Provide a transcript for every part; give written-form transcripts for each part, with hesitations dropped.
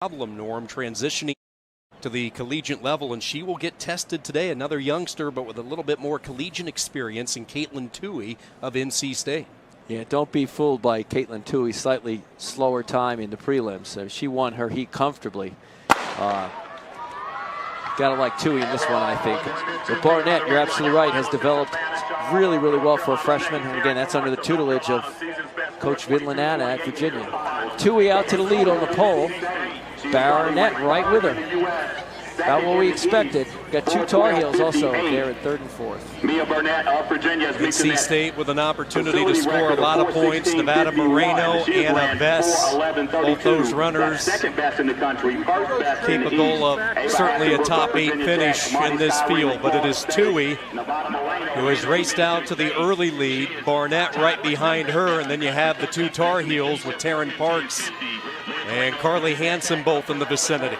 problem, Norm, transitioning to the collegiate level, and she will get tested today. Another youngster, but with a little bit more collegiate experience in Katelyn Tuohy of NC State. Yeah, don't be fooled by Katelyn Tuohy's slightly slower time in the prelims. She won her heat comfortably. Gotta like Tuohy in this one, I think. But Barnett, you're absolutely right, has developed really, really well for a freshman. And again, that's under the tutelage of Coach Vidlanana at Virginia. Tuohy out to the lead on the pole. Barnett right with her. About what we expected. Got two Tar Heels also there at third and fourth. Mia Barnett of Virginia. NC State with an opportunity to score a lot of points. Nevada Moreno, Anna Vess, both those runners capable of certainly a top 8 finish in this field. But it is Tuohy who has raced out to the early lead. Barnett right behind her, and then you have the two Tar Heels with Taryn Parks and Carly Hansen both in the vicinity.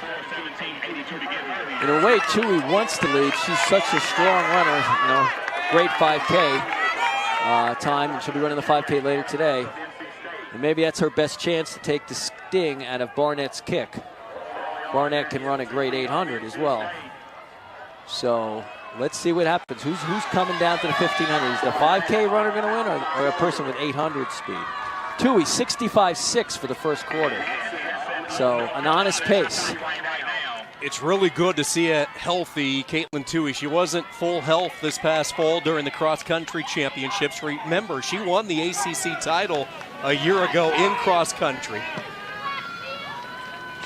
In a way, Tuohy wants to lead. She's such a strong runner. Great 5K time, and she'll be running the 5K later today. And maybe that's her best chance to take the sting out of Barnett's kick. Barnett can run a great 800 as well. So let's see what happens. Who's coming down to the 1500? Is the 5K runner going to win, or a person with 800 speed? Tuohy 65.6 for the first quarter. So an honest pace. It's really good to see a healthy Katelyn Tuohy. She wasn't full health this past fall during the cross-country championships. Remember, she won the ACC title a year ago in cross-country.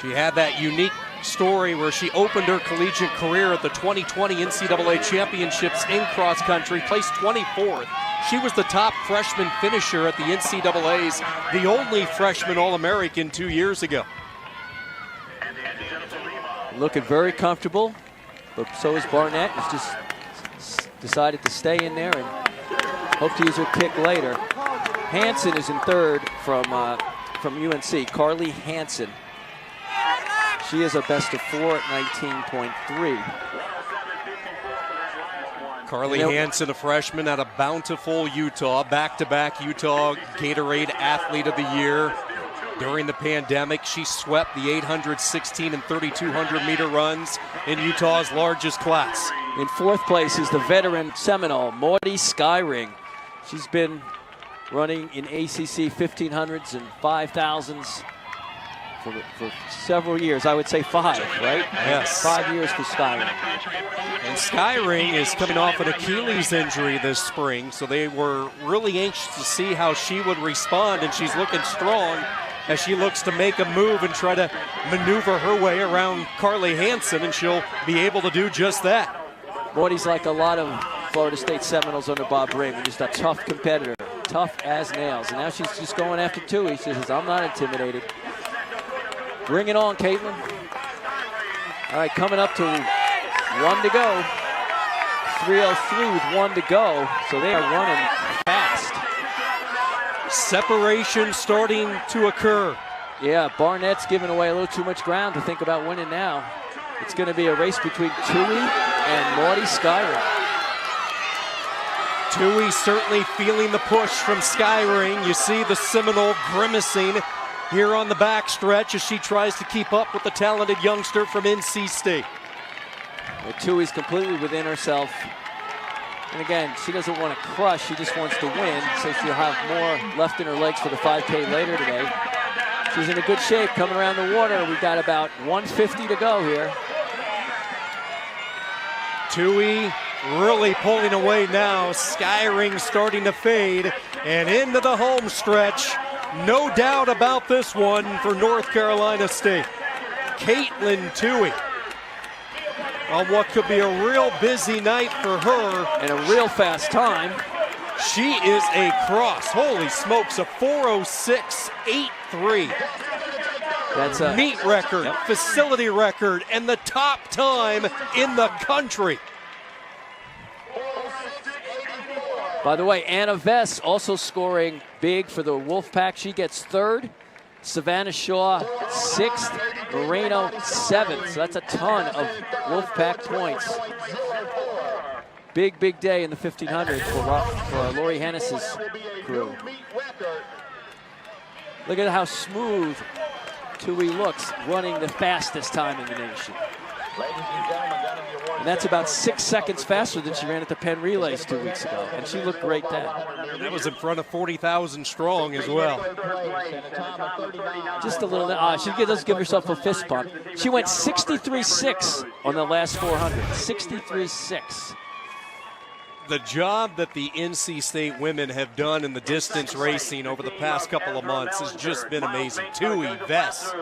She had that unique story where she opened her collegiate career at the 2020 NCAA championships in cross-country, placed 24th. She was the top freshman finisher at the NCAAs, the only freshman All-American 2 years ago. Looking very comfortable, but so is Barnett. He's just decided to stay in there and hope to use her kick later. Hansen is in third from UNC, Carly Hansen. She is a best of 4 at 19.3. Carly Hansen, a freshman out of Bountiful, Utah, back-to-back Utah Gatorade Athlete of the Year. During the pandemic, she swept the 800, 16, and 3,200 meter runs in Utah's largest class. In fourth place is the veteran Seminole, Maudie Skyring. She's been running in ACC 1500s and 5000s for several years. I would say 5, right? Yes. 5 years for Skyring. And Skyring is coming off an Achilles injury this spring, so they were really anxious to see how she would respond, and she's looking strong as she looks to make a move and try to maneuver her way around Carly Hansen, and she'll be able to do just that. Maudie's like a lot of Florida State Seminoles under Bob Ring, just a tough competitor, tough as nails. And now she's just going after Tuohy. She says, I'm not intimidated. Bring it on, Katelyn. All right, coming up to 1 to go. 3:03 with 1 to go, so they are running fast. Separation starting to occur. Yeah, Barnett's giving away a little too much ground to think about winning now. It's going to be a race between Tuohy and Maudie Skyring. Tuohy certainly feeling the push from Skyring. You see the Seminole grimacing here on the backstretch as she tries to keep up with the talented youngster from NC State. Tuohy's completely within herself. And again, she doesn't want to crush, she just wants to win, so she'll have more left in her legs for the 5K later today. She's in a good shape coming around the water. We've got about 150 to go here. Tuohy really pulling away now. Skyring starting to fade, and into the home stretch. No doubt about this one for North Carolina State. Katelyn Tuohy on what could be a real busy night for her. And a real fast time. She is a cross. Holy smokes, a 4:06.83. That's a meet record, facility record, and the top time in the country. By the way, Anna Vess also scoring big for the Wolfpack. She gets third. Savannah Shaw 6th. Moreno 7th. So that's a ton of Wolfpack points. Big, big day in the 1500 for Lori Hennis's crew. Look at how smooth Tuohy looks running the fastest time in the nation. And that's about 6 seconds faster than she ran at the Penn Relays 2 weeks ago. And she looked great then. That was in front of 40,000 strong as well. Just a little, she does give herself a fist bump. She went 63.6 on the last 400, 63.6. The job that the NC State women have done in the distance racing over the past couple of months has just been amazing. Tuohy, Vess,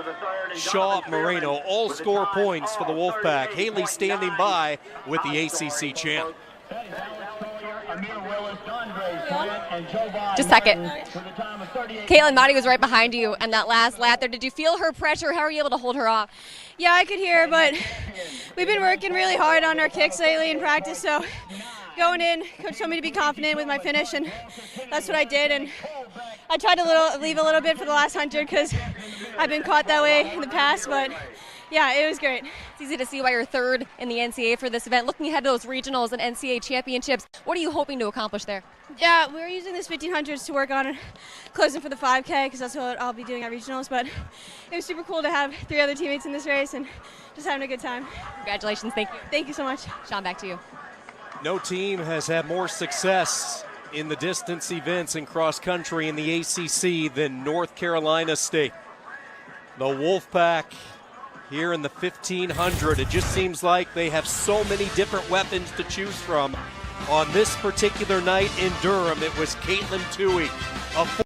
Shaw, Moreno all score points for the Wolfpack. Haley standing by with the ACC champ. Just a second. Katelyn, Marty was right behind you and that last lap there. Did you feel her pressure? How were you able to hold her off? Yeah, I could hear her, but we've been working really hard on our kicks lately in practice, so going in, coach told me to be confident with my finish, and that's what I did. And I tried to leave a little bit for the last 100 because I've been caught that way in the past, but yeah, it was great. It's easy to see why you're third in the NCAA for this event. Looking ahead to those regionals and NCAA championships, what are you hoping to accomplish there? Yeah, we're using this 1500s to work on closing for the 5K because that's what I'll be doing at regionals, but it was super cool to have 3 other teammates in this race and just having a good time. Congratulations, thank you. Thank you so much. Sean, back to you. No team has had more success in the distance events in cross country in the ACC than North Carolina State. The Wolfpack here in the 1500. It just seems like they have so many different weapons to choose from. On this particular night in Durham, it was Katelyn Tuohy, a